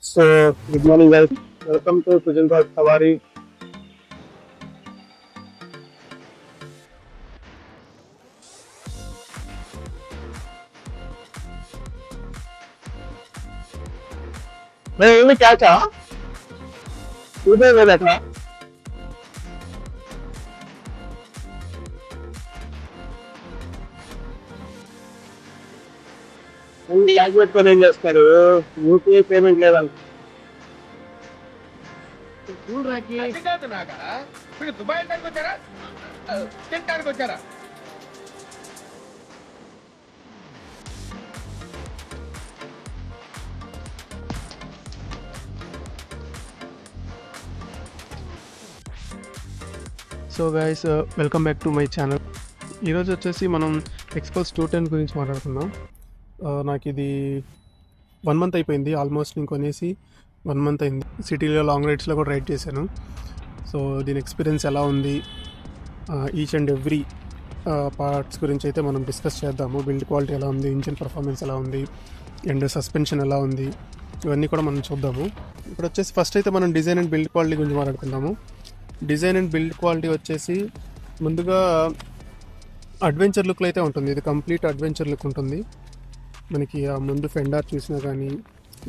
So, good morning, guys. Welcome to Kujanpad Safari. मैं क्या चाहा उधर में बैठना యాక్టివేట్ కొని ఏం చేస్తారు యూపీఐ పేమెంట్ లేదా చూడరాకి అది కాదు నాగా మీరు దుబాయ్ వెళ్ళడానికి వచ్చారా తినడానికి వచ్చారా? So guys welcome back to my channel. ఈరోజు వచ్చేసి మనం ఎక్స్పల్స్ 210 గురించి మాట్లాడుకుందాం. నాకు ఇది 1 month అయిపోయింది ఆల్మోస్ట్. నేను కొనేసి 1 month అయింది. సిటీలో లాంగ్ రైడ్స్లో కూడా రైడ్ చేశాను. సో దీని ఎక్స్పీరియన్స్ ఎలా ఉంది, ఈచ్ అండ్ ఎవ్రీ పార్ట్స్ గురించి అయితే మనం డిస్కస్ చేద్దాము. బిల్డ్ క్వాలిటీ ఎలా ఉంది, ఇంజిన్ పర్ఫార్మెన్స్ ఎలా ఉంది, అండ్ సస్పెన్షన్ ఎలా ఉంది, ఇవన్నీ కూడా మనం చూద్దాము. ఇప్పుడు వచ్చేసి ఫస్ట్ అయితే మనం డిజైన్ అండ్ బిల్డ్ క్వాలిటీ గురించి మాట్లాడుకుందాము. డిజైన్ అండ్ బిల్డ్ క్వాలిటీ వచ్చేసి ముందుగా అడ్వెంచర్ లుక్లో అయితే ఉంటుంది. ఇది కంప్లీట్ అడ్వెంచర్ లుక్ ఉంటుంది. మనకి ఆ ముందు ఫెండార్ చూసినా కానీ,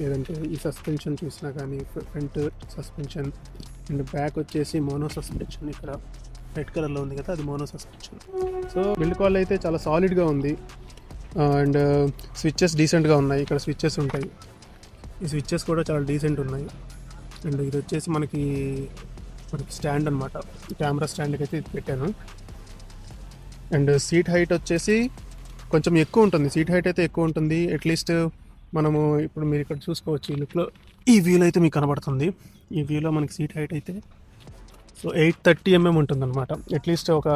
లేదంటే ఈ సస్పెన్షన్ చూసినా కానీ, ఫ్రంట్ సస్పెన్షన్ అండ్ బ్యాక్ వచ్చేసి మోనో సస్పెన్షన్. ఇక్కడ రెడ్ కలర్లో ఉంది కదా, అది mono suspension. So build quality అయితే చాలా సాలిడ్గా ఉంది. అండ్ స్విచ్చెస్ డీసెంట్గా ఉన్నాయి. ఇక్కడ స్విచ్చెస్ ఉంటాయి. ఈ స్విచ్చెస్ కూడా చాలా డీసెంట్ ఉన్నాయి. అండ్ ఇది వచ్చేసి మనకి స్టాండ్ అనమాట. కెమెరా స్టాండ్కి అయితే ఇది పెట్టాను. అండ్ సీట్ హైట్ వచ్చేసి కొంచెం ఎక్కువ ఉంటుంది. సీట్ హైట్ అయితే ఎక్కువ ఉంటుంది. అట్లీస్ట్ మనము ఇప్పుడు మీరు ఇక్కడ చూసుకోవచ్చు, ఈ లుక్లో ఈ వ్యూలో అయితే మీకు కనబడుతుంది. ఈ వ్యూలో మనకి సీట్ హైట్ అయితే సో 830 mm ఉంటుంది అనమాట. అట్లీస్ట్ ఒక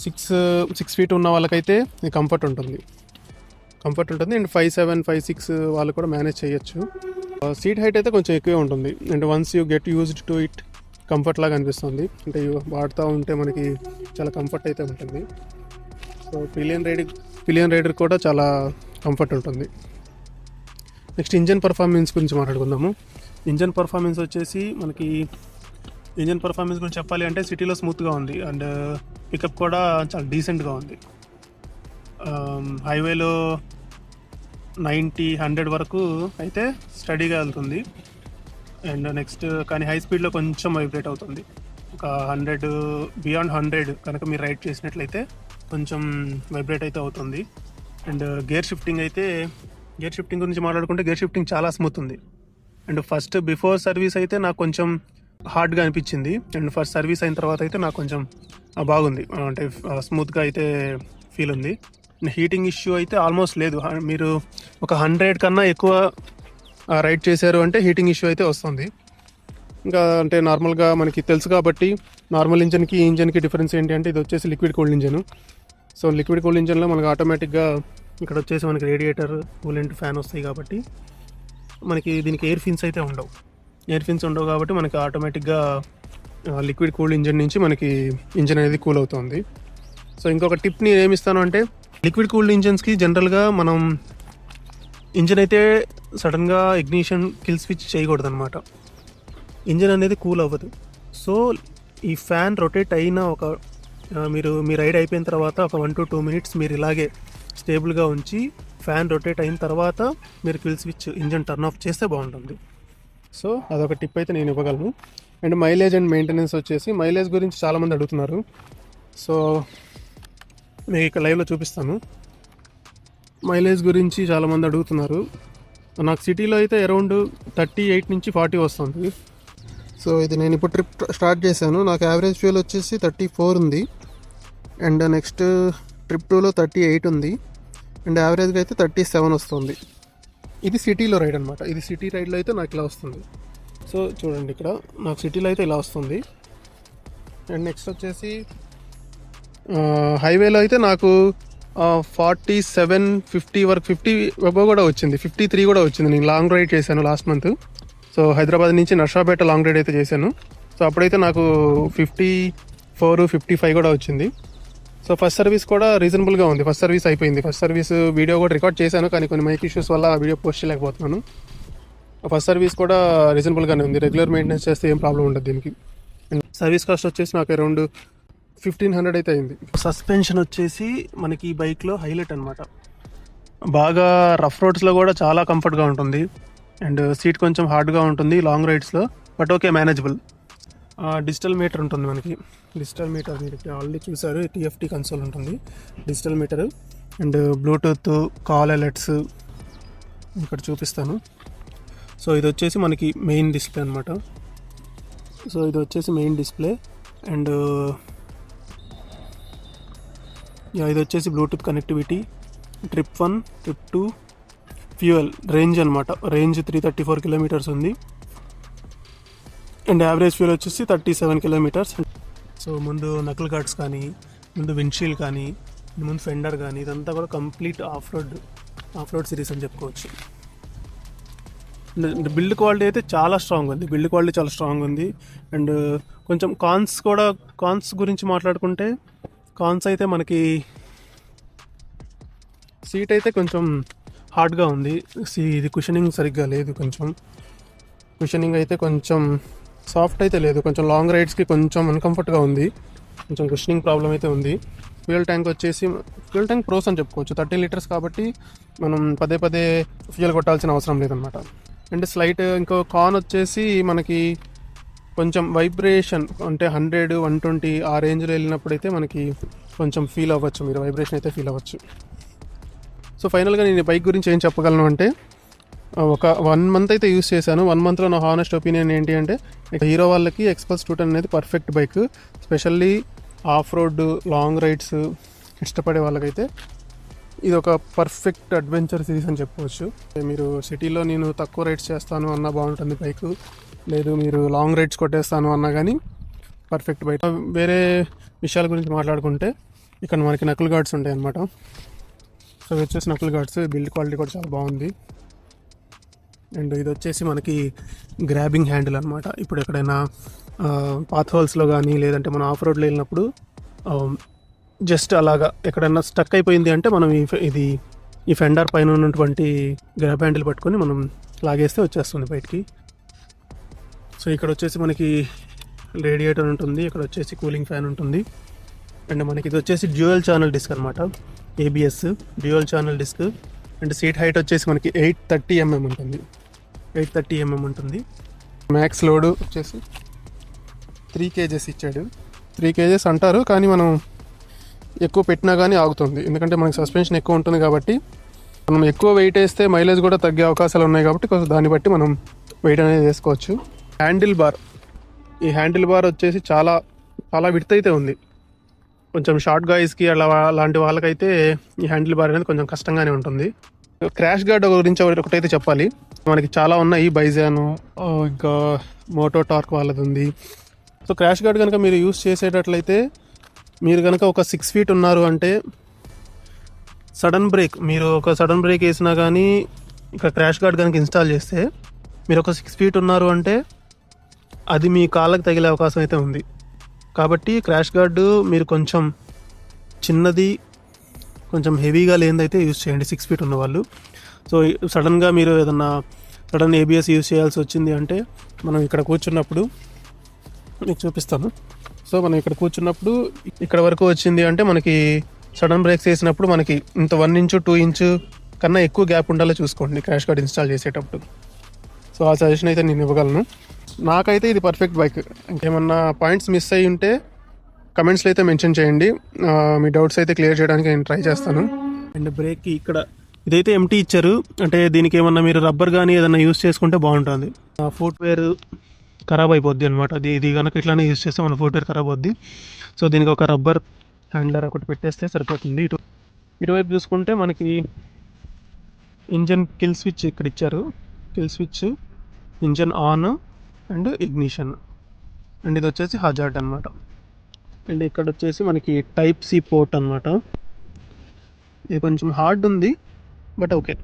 6 feet ఉన్న వాళ్ళకైతే ఇది కంఫర్ట్ ఉంటుంది. అండ్ 5'7", 5'6" వాళ్ళు కూడా మేనేజ్ చేయొచ్చు. సీట్ హైట్ అయితే కొంచెం ఎక్కువే ఉంటుంది. And once you get used to it comfort లాగా అనిపిస్తుంది. అంటే వాడుతూ ఉంటే మనకి చాలా కంఫర్ట్ అయితే ఉంటుంది. సో పిలియన్ రైడర్ కూడా చాలా కంఫర్ట్ ఉంటుంది. నెక్స్ట్ ఇంజన్ పర్ఫార్మెన్స్ గురించి మాట్లాడుకుందాము. ఇంజన్ పర్ఫార్మెన్స్ వచ్చేసి మనకి ఇంజన్ పర్ఫార్మెన్స్ గురించి చెప్పాలి అంటే సిటీలో స్మూత్గా ఉంది. అండ్ పికప్ కూడా చాలా డీసెంట్గా ఉంది. హైవేలో 90-100 వరకు అయితే స్టడీగా వెళ్తుంది. అండ్ నెక్స్ట్ కానీ హై స్పీడ్లో కొంచెం వైబ్రేట్ అవుతుంది. ఒక 100 బియాండ్ 100 కనుక మీరు రైడ్ చేసినట్లయితే కొంచెం వైబ్రేట్ అయితే అవుతుంది. అండ్ గేర్ షిఫ్టింగ్ గురించి మాట్లాడుకుంటే గేర్ షిఫ్టింగ్ చాలా స్మూత్ ఉంది. అండ్ ఫస్ట్ బిఫోర్ సర్వీస్ అయితే నాకు కొంచెం హార్డ్గా అనిపించింది. అండ్ ఫస్ట్ సర్వీస్ అయిన తర్వాత అయితే నాకు కొంచెం బాగుంది, అంటే స్మూత్గా అయితే ఫీల్ ఉంది. హీటింగ్ ఇష్యూ అయితే ఆల్మోస్ట్ లేదు. మీరు ఒక 100 కన్నా ఎక్కువ రైడ్ చేశారు అంటే హీటింగ్ ఇష్యూ అయితే వస్తుంది. ఇంకా అంటే నార్మల్గా మనకి తెలుసు కాబట్టి నార్మల్ ఇంజన్కి ఈ ఇంజన్కి డిఫరెన్స్ ఏంటి అంటే ఇది వచ్చేసి liquid cooled engine. So liquid cooled ఇంజన్లో మనకి ఆటోమేటిక్గా ఇక్కడ వచ్చేసి మనకి రేడియేటర్, కూలెంట్, ఫ్యాన్ వస్తాయి కాబట్టి మనకి దీనికి ఎయిర్ ఫిన్స్ అయితే ఉండవు కాబట్టి మనకి ఆటోమేటిక్గా లిక్విడ్ కూల్డ్ ఇంజన్ నుంచి మనకి ఇంజన్ అనేది కూల్ అవుతుంది. సో ఇంకొక టిప్ నేను ఏమిస్తాను అంటే లిక్విడ్ కూల్డ్ ఇంజన్స్కి జనరల్గా మనం ఇంజన్ అయితే సడన్గా ఇగ్నిషన్ కిల్ స్విచ్ చేయకూడదు అనమాట. ఇంజన్ అనేది కూల్ అవ్వదు. సో ఈ ఫ్యాన్ రొటేట్ అయిన మీ రైడ్ అయిపోయిన తర్వాత ఒక 1 to 2 minutes మీరు ఇలాగే స్టేబుల్గా ఉంచి ఫ్యాన్ రొటేట్ అయిన తర్వాత మీరు kill switch engine turn off చేస్తే బాగుంటుంది. సో అదొక టిప్ అయితే నేను ఇవ్వగలను. అండ్ మైలేజ్ అండ్ మెయింటెనెన్స్ వచ్చేసి మైలేజ్ గురించి చాలామంది అడుగుతున్నారు. సో మీకు ఇక్కడ లైవ్లో చూపిస్తాను. మైలేజ్ గురించి చాలామంది అడుగుతున్నారు. నాకు సిటీలో అయితే అరౌండ్ 38 నుంచి 40 వస్తుంది. సో ఇది నేను ఇప్పుడు ట్రిప్ స్టార్ట్ చేశాను. నాకు యావరేజ్ ఫ్యూల్ వచ్చేసి 34 ఉంది. అండ్ నెక్స్ట్ ట్రిప్ 2లో 38 ఉంది. అండ్ యావరేజ్గా అయితే 37 వస్తుంది. ఇది సిటీలో రైడ్ అనమాట. ఇది సిటీ రైడ్లో అయితే నాకు ఇలా వస్తుంది. సో చూడండి, ఇక్కడ నాకు సిటీలో అయితే ఇలా వస్తుంది. అండ్ నెక్స్ట్ వచ్చేసి హైవేలో అయితే నాకు 47-50 వరకు, 50 అబవ్ కూడా వచ్చింది, 53 కూడా వచ్చింది. నేను లాంగ్ రైడ్ చేశాను లాస్ట్ మంత్. సో హైదరాబాద్ నుంచి నర్సాపేట లాంగ్ రైడ్ అయితే చేశాను. సో అప్పుడైతే నాకు 54-55 కూడా వచ్చింది. సో ఫస్ట్ సర్వీస్ కూడా రీజనబుల్గా ఉంది. ఫస్ట్ సర్వీస్ అయిపోయింది. ఫస్ట్ సర్వీస్ వీడియో కూడా రికార్డ్ చేశాను, కానీ కొన్ని మైక్ ఇష్యూస్ వల్ల ఆ వీడియో పోస్ట్ చేయలేకపోతున్నాను. ఫస్ట్ సర్వీస్ కూడా రీజనబుల్గానే ఉంది, రెగ్యులర్ మెయింటెనెన్స్ చేస్తే ఏం ప్రాబ్లం ఉండదు దీనికి. అండ్ సర్వీస్ కాస్ట్ వచ్చేసి నాకు అరౌండ్ 1500 అయితే అయింది. సస్పెన్షన్ వచ్చేసి మనకి ఈ బైక్లో హైలైట్ అనమాట. బాగా రఫ్ రోడ్స్లో కూడా చాలా కంఫర్ట్గా ఉంటుంది అండ్ సీట్ కొంచెం హార్డ్గా ఉంటుంది లాంగ్ రైడ్స్లో, but okay manageable. Digital meter ఉంటుంది మనకి, డిజిటల్ మీటర్ మీరు ఆల్రెడీ చూసారు, టీఎఫ్టీ కన్సోల్ ఉంటుంది digital meter and Bluetooth call alerts ఇక్కడ చూపిస్తాను. సో ఇది వచ్చేసి మనకి మెయిన్ డిస్ప్లే అనమాట. సో ఇది వచ్చేసి మెయిన్ డిస్ప్లే అండ్ ఇది వచ్చేసి Bluetooth connectivity, trip 1 trip 2, fuel range అనమాట, రేంజ్ 334 కిలోమీటర్స్ ఉంది అండ్ యావరేజ్ ఫ్యూయల్ వచ్చేసి 37 కిలోమీటర్స్. సో ముందు నకిల్ గార్డ్స్ కానీ, ముందు విండ్షీల్డ్ కానీ, ముందు ఫెండర్ కానీ, ఇదంతా కూడా కంప్లీట్ ఆఫ్ రోడ్ సిరీస్ అని చెప్పుకోవచ్చు. బిల్డ్ క్వాలిటీ అయితే చాలా స్ట్రాంగ్ ఉంది, అండ్ కొంచెం కాన్స్ గురించి మాట్లాడుకుంటే, కాన్స్ అయితే మనకి సీట్ అయితే కొంచెం హార్డ్గా ఉంది, ఇది కుషనింగ్ సరిగ్గా లేదు, కొంచెం కుషనింగ్ అయితే కొంచెం సాఫ్ట్ అయితే లేదు, కొంచెం లాంగ్ రైడ్స్కి కొంచెం అన్కంఫర్ట్గా ఉంది, కొంచెం కుషనింగ్ ప్రాబ్లం అయితే ఉంది. ఫ్యూయల్ ట్యాంక్ ప్రోస్ అని చెప్పుకోవచ్చు, 13 లీటర్స్ కాబట్టి మనం పదే ఫ్యూయల్ కొట్టాల్సిన అవసరం లేదనమాట. అండ్ స్లైట్ ఇంకో కాన్ వచ్చేసి మనకి కొంచెం వైబ్రేషన్, అంటే 100, 120 ఆ రేంజ్లో వెళ్ళినప్పుడు అయితే మనకి కొంచెం ఫీల్ అవ్వచ్చు, మీరు వైబ్రేషన్ అయితే ఫీల్ అవ్వచ్చు. సో ఫైనల్గా నేను ఈ బైక్ గురించి ఏం చెప్పగలను అంటే, ఒక 1 మంత్ అయితే యూస్ చేశాను. 1 మంత్లో నా హానెస్ట్ ఒపీనియన్ ఏంటి అంటే, హీరో వాళ్ళకి ఎక్స్పల్స్ 210 అనేది perfect bike, specially of road long rides ఇష్టపడే వాళ్ళకైతే ఇది ఒక పర్ఫెక్ట్ అడ్వెంచర్ సిరీస్ అని చెప్పుకోవచ్చు. మీరు సిటీలో నేను తక్కువ రైడ్స్ చేస్తాను అన్నా బాగుంటుంది బైక్, లేదు మీరు లాంగ్ రైడ్స్ కొట్టేస్తాను అన్నా కానీ పర్ఫెక్ట్ బైక్. వేరే విషయాల గురించి మాట్లాడుకుంటే, ఇక్కడ మనకి నకిల్ గార్డ్స్ ఉంటాయి అన్నమాట. సో ఇది వచ్చేసి నకిల్ గార్డ్స్, బిల్డ్ క్వాలిటీ కూడా చాలా బాగుంది. అండ్ ఇది వచ్చేసి మనకి గ్రాబింగ్ హ్యాండిల్ అనమాట. ఇప్పుడు ఎక్కడైనా పాత్ హోల్స్లో కానీ, లేదంటే మనం ఆఫ్ రోడ్లో వెళ్ళినప్పుడు జస్ట్ అలాగా ఎక్కడైనా స్టక్ అయిపోయింది అంటే మనం ఈ ఫెండర్ పైన ఉన్నటువంటి గ్రాబ్ హ్యాండిల్ పట్టుకొని మనం లాగేస్తే వచ్చేస్తుంది బయటికి. సో ఇక్కడ వచ్చేసి మనకి రేడియేటర్ ఉంటుంది, ఇక్కడ వచ్చేసి కూలింగ్ ఫ్యాన్ ఉంటుంది అండ్ మనకి ఇది వచ్చేసి డ్యూయల్ ఛానల్ డిస్క్ అనమాట, ABS dual channel disc. And seat height వచ్చేసి మనకి 830 mm ఉంటుంది. మ్యాక్స్ లోడ్ వచ్చేసి 3 kgs ఇచ్చాడు. 3 kgs అంటారు కానీ మనం ఎక్కువ పెట్టినా కానీ ఆగుతుంది, ఎందుకంటే మనకి సస్పెన్షన్ ఎక్కువ ఉంటుంది కాబట్టి. మనం ఎక్కువ వెయిట్ వేస్తే మైలేజ్ కూడా తగ్గే అవకాశాలు ఉన్నాయి కాబట్టి కొంచెం దాన్ని బట్టి మనం వెయిట్ అనేది వేసుకోవచ్చు. ఈ హ్యాండిల్ బార్ వచ్చేసి చాలా విడ్త్ అయితే ఉంది. కొంచెం షార్ట్ గాయ్స్కి అలాంటి వాళ్ళకైతే ఈ హ్యాండిల్ బార్ అనేది కొంచెం కష్టంగానే ఉంటుంది. క్రాష్ గార్డ్ గురించి ఒకటైతే చెప్పాలి, మనకి చాలా ఉన్నాయి, బైజాను ఇంకా మోటో టార్క్ వాళ్ళది ఉంది. సో క్రాష్ గార్డ్ కనుక మీరు యూస్ చేసేటట్లయితే, మీరు కనుక ఒక 6 feet ఉన్నారు అంటే మీరు ఒక సడన్ బ్రేక్ వేసినా కానీ ఇక్కడ క్రాష్ గార్డ్ కనుక ఇన్స్టాల్ చేస్తే, మీరు ఒక 6 feet ఉన్నారు అంటే అది మీ కాళ్ళకి తగిలే అవకాశం అయితే ఉంది. కాబట్టి క్రాష్ గార్డు మీరు కొంచెం చిన్నది, కొంచెం హెవీగా లేనిదైతే యూస్ చేయండి 6 feet ఉన్నవాళ్ళు. సో సడన్గా మీరు ఏదన్నా ABS యూస్ చేయాల్సి వచ్చింది అంటే, మనం ఇక్కడ కూర్చున్నప్పుడు మీకు చూపిస్తాను. సో మనం ఇక్కడ కూర్చున్నప్పుడు ఇక్కడ వరకు వచ్చింది అంటే మనకి సడన్ బ్రేక్స్ వేసినప్పుడు మనకి ఇంత 1 inch 2 inch కన్నా ఎక్కువ గ్యాప్ ఉండాలో చూసుకోండి క్రాష్ గార్డ్ ఇన్స్టాల్ చేసేటప్పుడు. సో ఆ సజెషన్ అయితే నేను ఇవ్వగలను. నాకైతే ఇది పర్ఫెక్ట్ బైక్. ఇంకేమన్నా పాయింట్స్ మిస్ అయ్యి ఉంటే కమెంట్స్లో అయితే మెన్షన్ చేయండి, మీ డౌట్స్ అయితే క్లియర్ చేయడానికి నేను ట్రై చేస్తాను. అండ్ బ్రేక్కి ఇక్కడ ఇదైతే ఎంటీ ఇచ్చారు, అంటే దీనికి ఏమన్నా మీరు రబ్బర్ కానీ ఏదైనా యూస్ చేసుకుంటే బాగుంటుంది. ఫుట్వేర్ ఖరాబ్ అయిపోద్ది అనమాట, ఇది కనుక ఇట్లానే యూస్ చేస్తే మన ఫుట్వేర్ ఖరాబ్ అవుద్ది. సో దీనికి ఒక రబ్బర్ హ్యాండ్లర్ ఒకటి పెట్టేస్తే సరిపోతుంది. ఇటువైపు చూసుకుంటే మనకి ఇంజన్ కిల్ స్విచ్ ఇక్కడ ఇచ్చారు, kill switch, engine on and ignition. And ఇది వచ్చేసి హజార్డ్ అనమాట. అండ్ ఇక్కడ వచ్చేసి మనకి Type-C పోర్ట్ అనమాట. ఇది కొంచెం హార్డ్ ఉంది బట్ ఓకే,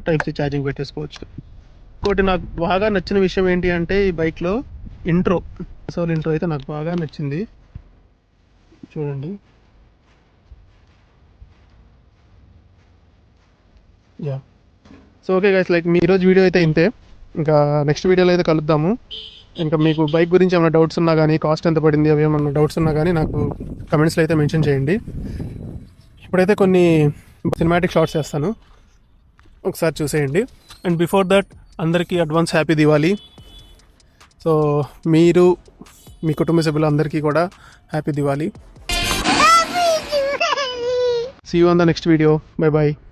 Type-C ఛార్జింగ్ పెట్టేసుకోవచ్చు. ఇంకోటి నాకు బాగా నచ్చిన విషయం ఏంటి అంటే, ఈ బైక్లో ఇంట్రో అయితే నాకు బాగా నచ్చింది, చూడండి. సో ఓకే గైస్, లైక్ మీ ఈరోజు వీడియో అయితే ఇంతే. ఇంకా నెక్స్ట్ వీడియోలో అయితే కలుద్దాము. ఇంకా మీకు బైక్ గురించి ఏమైనా డౌట్స్ ఉన్నా కానీ, కాస్ట్ ఎంత పడింది అవి ఏమన్నా డౌట్స్ ఉన్నా కానీ నాకు కమెంట్స్లో అయితే మెన్షన్ చేయండి. ఇప్పుడైతే కొన్ని సినిమాటిక్ షార్ట్స్ చేస్తాను, ఒకసారి చూసేయండి. అండ్ బిఫోర్ దట్ అందరికీ అడ్వాన్స్ హ్యాపీ దివాళీ. సో మీరు మీ కుటుంబ సభ్యులందరికీ కూడా happy Diwali. See you on the next video. Bye bye.